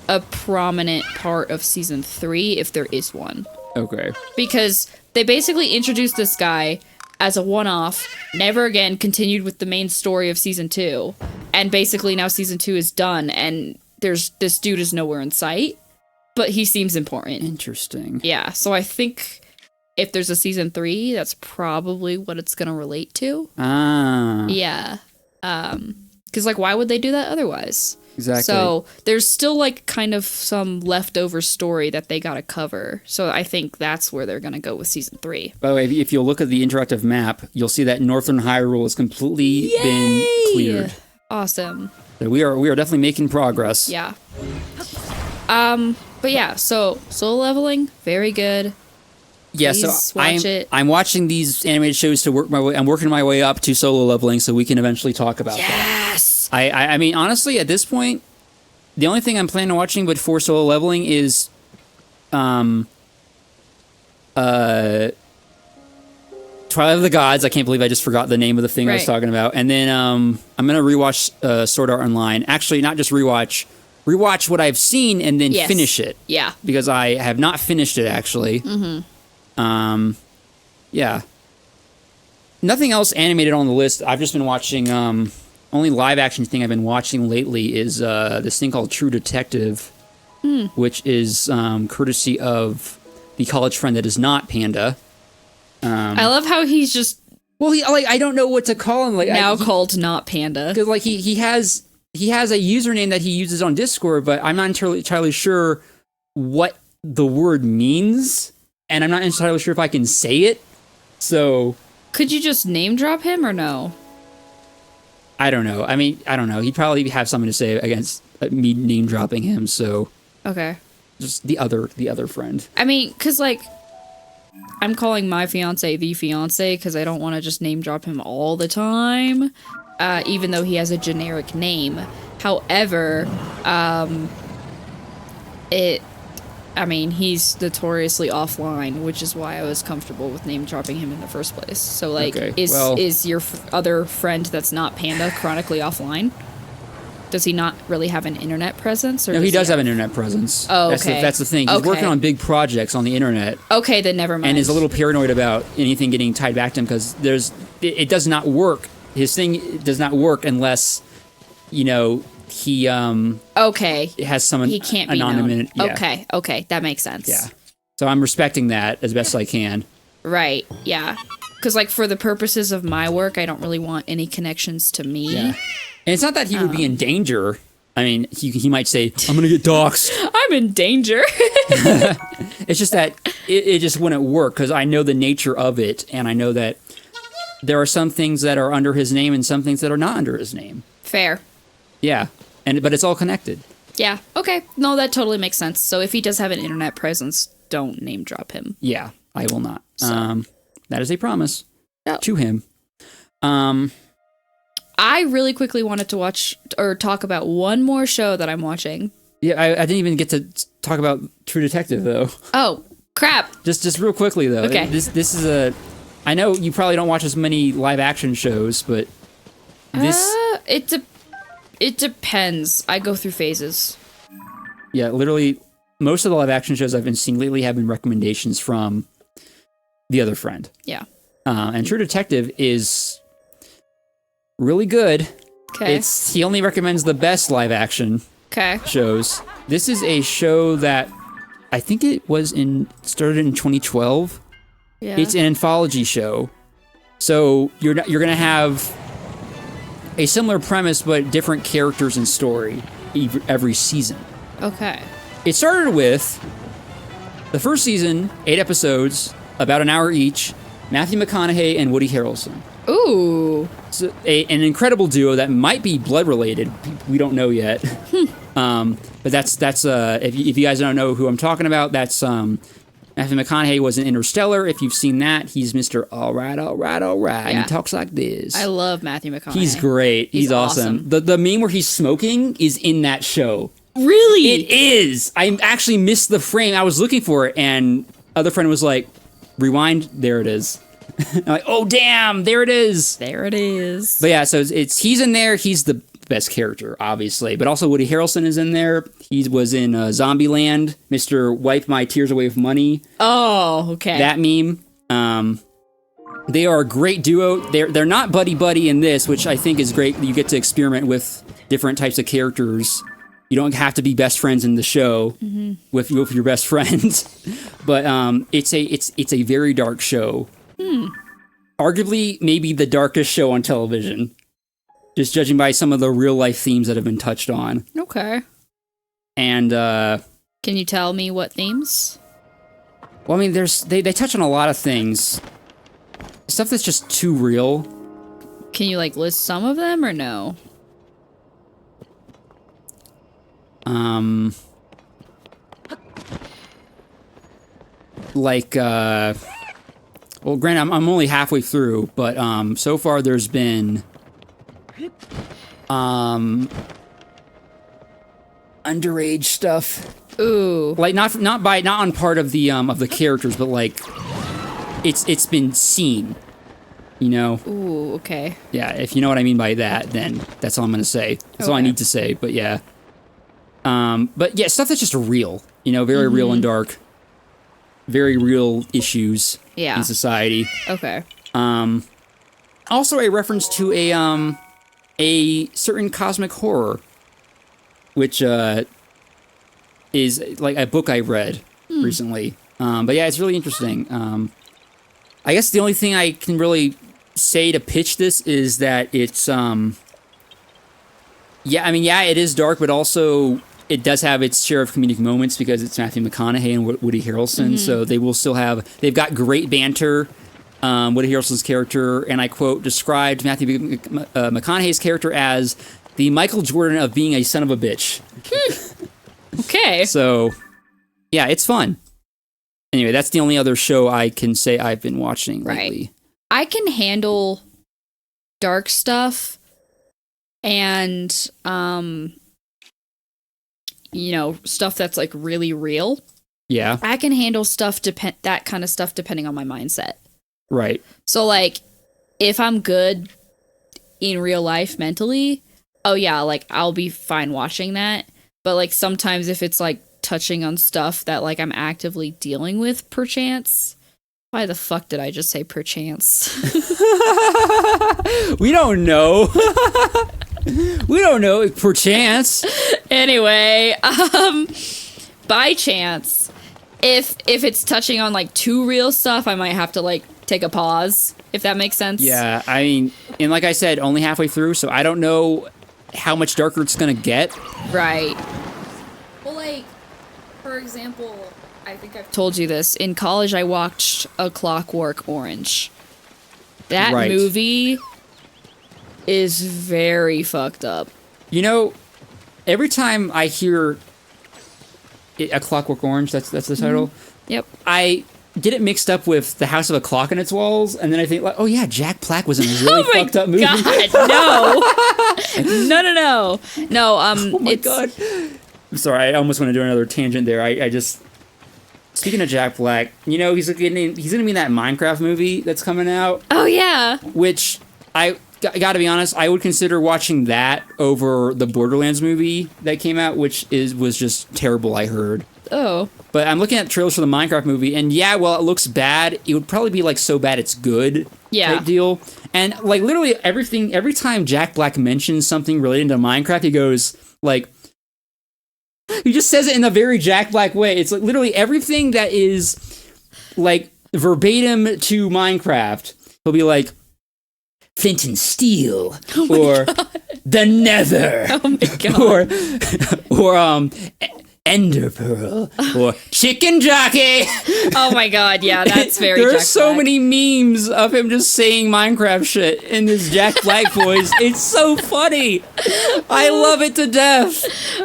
a prominent part of season 3, if there is one. Okay. Because they basically introduced this guy as a one-off, never again continued with the main story of season 2, and basically now season 2 is done, and this dude is nowhere in sight, but he seems important. Interesting. Yeah, so I think if there's a season 3, that's probably what it's gonna relate to. Ah. Yeah. Because, like, why would they do that otherwise? Exactly. So there's still, like, kind of some leftover story that they gotta cover. So I think that's where they're gonna go with season 3. By the way, if you'll look at the interactive map, you'll see that Northern Hyrule has completely been cleared. Awesome. So we are definitely making progress. Yeah. But yeah, so solo leveling, very good. Yeah, Please so watch it. I'm watching these animated shows to work my way. I'm working my way up to solo leveling, so we can eventually talk about that. Yes. I mean, honestly, at this point, the only thing I'm planning on watching before solo leveling is, Twilight of the Gods. I can't believe I just forgot the name of the thing I was talking about. And then I'm gonna rewatch Sword Art Online. Actually, not just rewatch what I've seen and then finish it. Yeah. Because I have not finished it actually. Mm-hmm. Yeah. Nothing else animated on the list. I've just been watching, only live action thing I've been watching lately is this thing called True Detective, which is courtesy of the college friend that is not Panda. I love how he's just I don't know what to call him. now called not Panda. Because like he has a username that he uses on Discord, but I'm not entirely sure what the word means, and I'm not entirely sure if I can say it. So could you just name drop him or no? I don't know. I mean, I don't know. He'd probably have something to say against me name dropping him. So okay, just the other friend. I mean, because like I'm calling my fiance the fiance because I don't want to just name drop him all the time, even though he has a generic name. However, he's notoriously offline, which is why I was comfortable with name dropping him in the first place. So, like, Okay, is your other friend that's not Panda chronically offline? Does he not really have an internet presence? Or No, he does have an internet presence. Oh, okay. That's the thing. He's working on big projects on the internet. Okay, then never mind. And is a little paranoid about anything getting tied back to him because it does not work. His thing does not work unless, he has someone he can't be anonymous. known. Yeah. Okay, that makes sense. Yeah. So I'm respecting that as best I can. Right, yeah. Because, like, for the purposes of my work, I don't really want any connections to me. Yeah. And it's not that he would be in danger. I mean, he might say, I'm going to get doxxed. I'm in danger. It's just that it just wouldn't work because I know the nature of it, and I know that there are some things that are under his name and some things that are not under his name. Fair. Yeah. But it's all connected. Yeah, okay. No, that totally makes sense. So if he does have an internet presence, don't name drop him. Yeah, I will not. So. That is a promise to him. I really quickly wanted to watch or talk about one more show that I'm watching. Yeah, I didn't even get to talk about True Detective, though. Oh, crap. Just real quickly, though. Okay. This is I know you probably don't watch as many live action shows, but this... It depends. I go through phases. Yeah, literally, most of the live action shows I've been seeing lately have been recommendations from the other friend. Yeah. And True Detective is really good. Okay. He only recommends the best live action shows. This is a show that I think it was started in 2012. Yeah. It's an anthology show. So you're gonna have a similar premise but different characters and story every season. Okay. It started with the first season, 8 episodes, about an hour each. Matthew McConaughey and Woody Harrelson. Ooh. So an incredible duo that might be blood related. We don't know yet. But that's if you guys don't know who I'm talking about, that's Matthew McConaughey was in Interstellar. If you've seen that, he's Mr. All right. Yeah. And he talks like this. I love Matthew McConaughey. He's great. He's awesome. The meme where he's smoking is in that show. Really? It is. I actually missed the frame. I was looking for it, and other friend was like, rewind, there it is. I'm like, oh damn, there it is. There it is. But yeah, so it's he's in there. He's the best character, obviously. But also Woody Harrelson is in there. He was in Zombieland, Mr. Wipe My Tears Away with Money. Oh, okay. That meme. They are a great duo. They're not buddy in this, which I think is great. You get to experiment with different types of characters. You don't have to be best friends in the show with your best friends. But it's a very dark show. Arguably, maybe the darkest show on television. Just judging by some of the real life themes that have been touched on. Okay. And can you tell me what themes? Well, I mean, they touch on a lot of things. Stuff that's just too real. Can you like list some of them or no? Well, granted, I'm only halfway through, but so far there's been underage stuff. Ooh. Like not on part of the characters, but like it's been seen. You know? Ooh, okay. Yeah, if you know what I mean by that, then that's all I'm gonna say. That's all I need to say, but yeah. But yeah, stuff that's just real. You know, very real and dark. Very real issues in society. Okay. Also a reference to a certain cosmic horror, which is like a book I read recently. But yeah, it's really interesting. I guess the only thing I can really say to pitch this is that it's it is dark, but also it does have its share of comedic moments because it's Matthew McConaughey and Woody Harrelson, so they've got great banter. Woody Harrelson's character, and I quote, described Matthew McConaughey's character as the Michael Jordan of being a son of a bitch. Okay. So, yeah, it's fun. Anyway, that's the only other show I can say I've been watching lately. I can handle dark stuff and, stuff that's like really real. Yeah. I can handle that kind of stuff depending on my mindset. Right. So, like, if I'm good in real life mentally, oh yeah, like, I'll be fine watching that. But, like, sometimes if it's, like, touching on stuff that, like, I'm actively dealing with, perchance. Why the fuck did I just say perchance? We don't know. We don't know, perchance. Anyway, by chance, if it's touching on, like, too real stuff, I might have to, like, take a pause, if that makes sense. Yeah, I mean, and like I said, only halfway through, so I don't know how much darker it's gonna get. Right. Well, like, for example, I think I've told you this. In college, I watched A Clockwork Orange. That movie is very fucked up. You know, every time I hear A Clockwork Orange, that's the title. Yep. I get it mixed up with The House of a Clock on Its Walls, and then I think, like, oh yeah, Jack Black was in a really fucked up movie. God, no. No, oh my god. I'm sorry, I almost want to do another tangent there. I just... Speaking of Jack Black, you know, he's gonna be in that Minecraft movie that's coming out. Oh, yeah. Which, I gotta be honest, I would consider watching that over the Borderlands movie that came out, which was just terrible, I heard. Oh. But I'm looking at trailers for the Minecraft movie, and yeah, while it looks bad, it would probably be like so bad it's good type deal. And like literally every time Jack Black mentions something related to Minecraft, he goes like, he just says it in a very Jack Black way. It's like literally everything that is like verbatim to Minecraft. He'll be like, flint and steel, or the nether, oh my god, or Ender Pearl or Chicken Jockey. Oh my god, yeah, that's very There are Jack so Black. many memes of him just saying Minecraft shit in this Jack Black voice. It's so funny. I love it to death.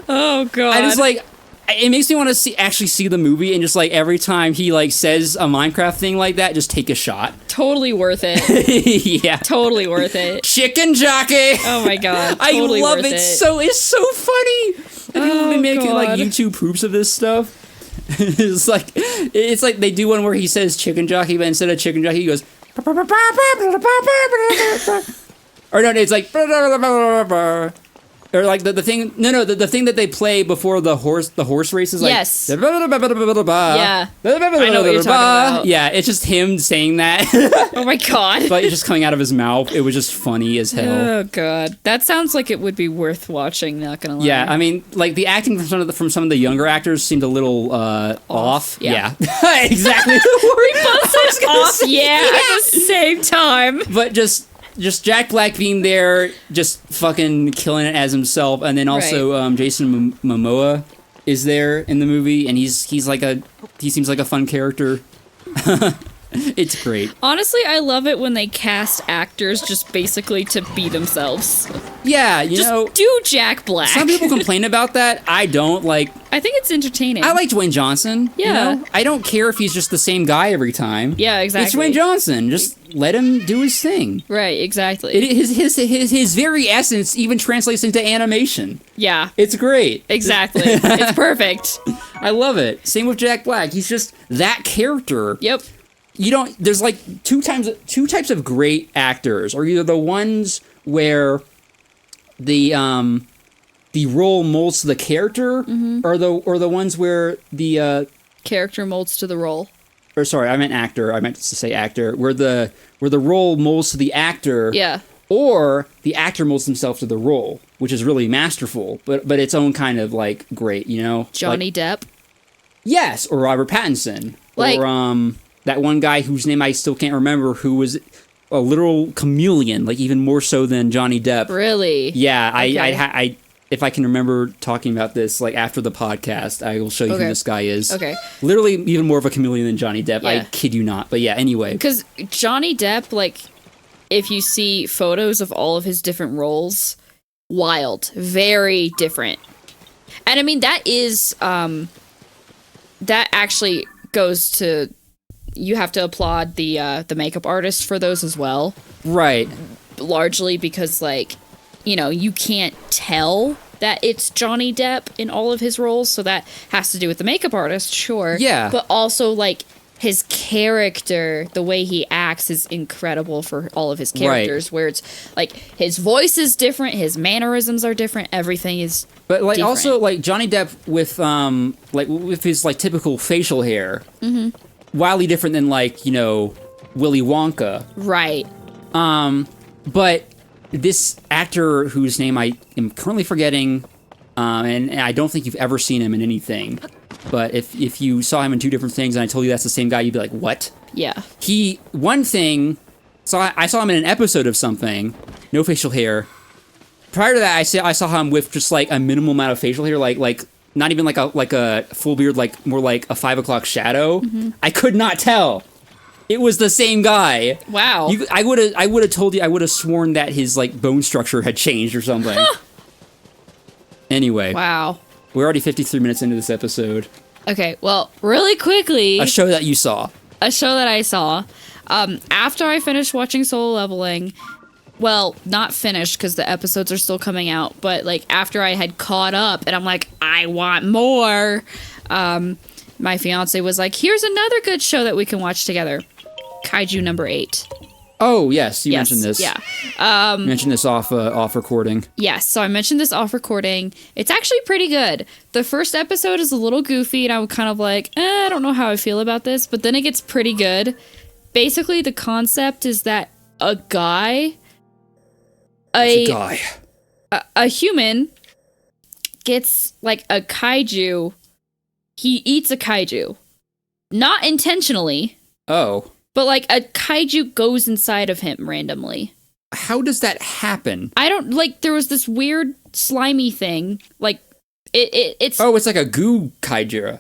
Oh god. I just like, it makes me want to actually see the movie, and just like every time he like says a Minecraft thing like that, just take a shot. Totally worth it. Yeah. Totally worth it. Chicken Jockey. Oh my god. I Totally love worth it. It's so funny. And people have been making like God. YouTube proofs of this stuff. It's like they do one where he says chicken jockey, but instead of chicken jockey, he goes. Or no, it's like. Or like the thing, the thing that they play before the horse race is like. Yes. Yeah. I know what you're talking about. Yeah, it's just him saying that. Oh my god. But it's just coming out of his mouth. It was just funny as hell. Oh god. That sounds like it would be worth watching, not gonna lie. Yeah, I mean, like the acting from some of the younger actors seemed a little off. Yeah. Exactly. We both said off, yeah, at the same time. But just Jack Black being there, just fucking killing it as himself, and then also Jason Momoa is there in the movie, and he seems like a fun character. It's great. Honestly, I love it when they cast actors just basically to be themselves. Yeah, you Just know, do Jack Black. some people complain about that. I don't like. I think it's entertaining. I like Dwayne Johnson. Yeah. You know? I don't care if he's just the same guy every time. Yeah, exactly. It's Dwayne Johnson. Just let him do his thing. Right, exactly. His very essence even translates into animation. Yeah, It's great. exactly. It's perfect. I love it. Same with Jack Black. He's just that character. Yep. There's like two types of great actors, or either the ones where the role molds to the character, or the ones where the Character molds to the role. or sorry, I meant actor. I meant to say actor. Where the role molds to the actor. Yeah. Or the actor molds himself to the role, which is really masterful, but its own kind of like great, you know. Johnny Depp. Yes, or Robert Pattinson, Like- or that one guy whose name I still can't remember, who was a literal chameleon, like even more so than Johnny Depp. Really? Yeah, Okay. I if I can remember talking about this like after the podcast, I will show you who Okay. this guy is. Okay. Literally even more of a chameleon than Johnny Depp. I Yeah. kid you not. But yeah, anyway. Because Johnny Depp, like, if you see photos of all of his different roles, wild. Very different. And I mean, that is, that actually goes to, you have to applaud the makeup artist for those as well. Right. Largely because, like, you know, you can't tell that it's Johnny Depp in all of his roles, so that has to do with the makeup artist, sure. Yeah. But also, like, his character, the way he acts is incredible for all of his characters, where it's, like, his voice is different, his mannerisms are different, everything is But like different. also like Johnny Depp with his like typical facial hair, wildly different than like, you know, Willy Wonka. Right. But this actor whose name I am currently forgetting, and I don't think you've ever seen him in anything. But if you saw him in two different things and I told you that's the same guy, you'd be like, what? Yeah. So I saw him in an episode of something, no facial hair. Prior to that, I saw him with just like a minimal amount of facial hair, like not even like a full beard, like more like a 5 o'clock shadow. I could not tell. It was the same guy. Wow. I would have told you. I would have sworn that his like bone structure had changed or something. Anyway, Wow. we're already 53 minutes into this episode. Okay, well, really quickly, A show that you saw. a show that I saw, after I finished watching Solo Leveling, well, not finished because the episodes are still coming out, but like after I had caught up and I'm like, I want more, my fiance was like, here's another good show that we can watch together. Kaiju number 8. Oh yes, you Yes, mentioned this. yeah. You mentioned this off recording. Yes, so I mentioned this off recording. It's actually pretty good. The first episode is a little goofy, and I was kind of like, I don't know how I feel about this, but then it gets pretty good. Basically, the concept is that a guy, a human, gets like a kaiju. He eats a kaiju, not intentionally, Oh, but like a kaiju goes inside of him randomly. how does that happen? I don't like there was this weird slimy thing like it's Oh, it's like a goo kaiju.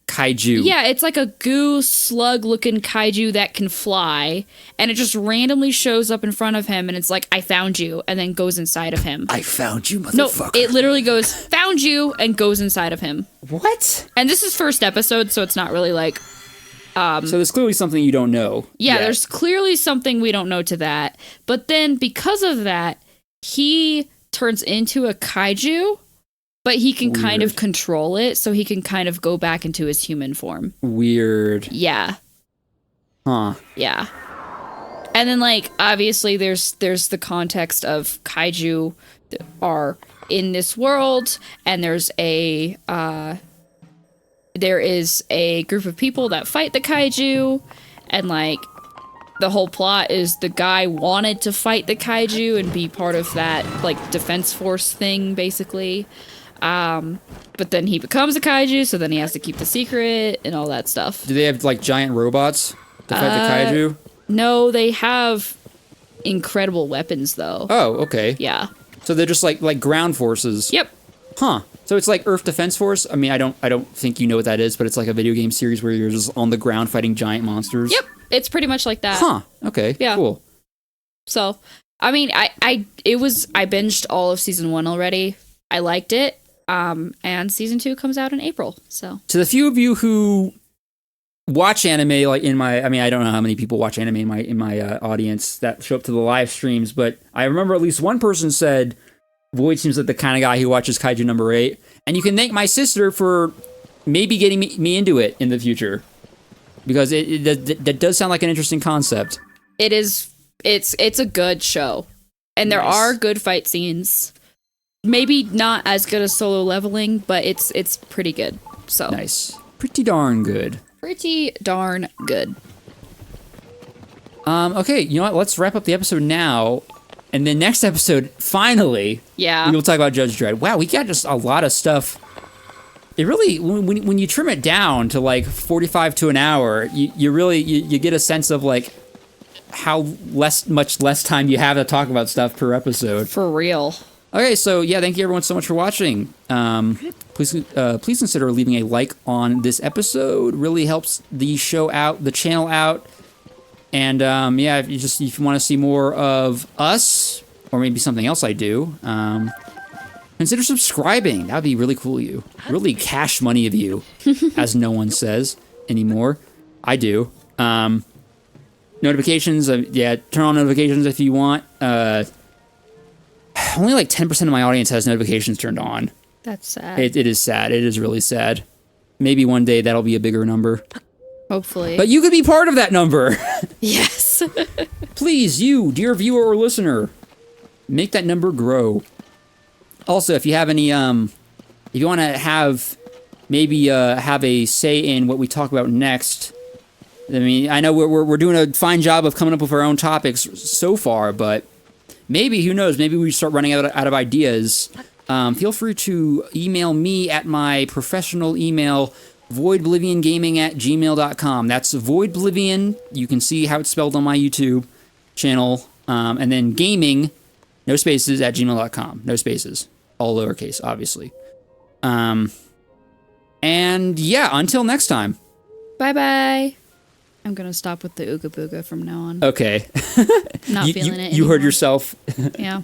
Kaiju. yeah, it's like a goo slug looking kaiju that can fly, and it just randomly shows up in front of him, and it's like, I found you, and then goes inside of him. I found you, No, motherfucker. it literally goes, found you, and goes inside of him. What? And this is first episode, so it's not really like, So there's clearly something you don't know. yeah, yet. there's clearly something we don't know to that. But then because of that, he turns into a kaiju, but he can kind of Weird. control it, so he can kind of go back into his human form. Weird. Yeah. Huh. Yeah. And then, like, obviously there's the context of kaiju that are in this world, and there is a group of people that fight the kaiju, and, like, the whole plot is the guy wanted to fight the kaiju and be part of that, like, defense force thing, basically. But then he becomes a kaiju, so then he has to keep the secret and all that stuff. Do they have like giant robots to fight the kaiju? No, they have incredible weapons, though. Oh, okay. Yeah. So they're just like ground forces. Yep. Huh. So it's like Earth Defense Force. I mean, I don't think you know what that is, but it's like a video game series where you're just on the ground fighting giant monsters. Yep. It's pretty much like that. Huh. Okay. Yeah. Cool. So, I mean, I binged all of season 1 already. I liked it. And season 2 comes out in April. So To the few of you who watch anime, like I don't know how many people watch anime in my audience that show up to the live streams, but I remember at least one person said Void seems like the kind of guy who watches Kaiju number 8, and you can thank my sister for maybe getting me into it in the future, because that does sound like an interesting concept. it is. It's a good show, and there Nice. are good fight scenes. Maybe not as good as Solo Leveling, but it's pretty good. So Nice. Pretty darn good. pretty darn good. Okay, you know what? Let's wrap up the episode now, and then next episode, finally, Yeah. we'll talk about Judge Dredd. Wow, we got just a lot of stuff. It really, when you trim it down to like 45 to an hour, you really get a sense of like how much less time you have to talk about stuff per episode. For real. Okay, so yeah, thank you everyone so much for watching. Please consider leaving a like on this episode. Really helps the show out, the channel out. And yeah, if you want to see more of us, or maybe something else I do, consider subscribing. That would be really cool of you. Really cash money of you, as no one says anymore. I do. Notifications, yeah, turn on notifications if you want. Only like 10% of my audience has notifications turned on. That's sad. It is sad. It is really sad. Maybe one day that'll be a bigger number. Hopefully. But you could be part of that number. yes. Please, you, dear viewer or listener, make that number grow. Also, if you have any, if you want to have, maybe have a say in what we talk about next. I mean, I know we're doing a fine job of coming up with our own topics so far, but maybe, who knows, maybe we start running out of ideas. Feel free to email me at my professional email, voidbliviongaming@gmail.com. That's voidblivion. You can see how it's spelled on my YouTube channel. And then gaming, no spaces, @gmail.com. No spaces. All lowercase, obviously. And yeah, until next time. Bye-bye. I'm going to stop with the Ooga Booga from now on. Okay. Not feeling it You heard anymore. yourself. Yeah.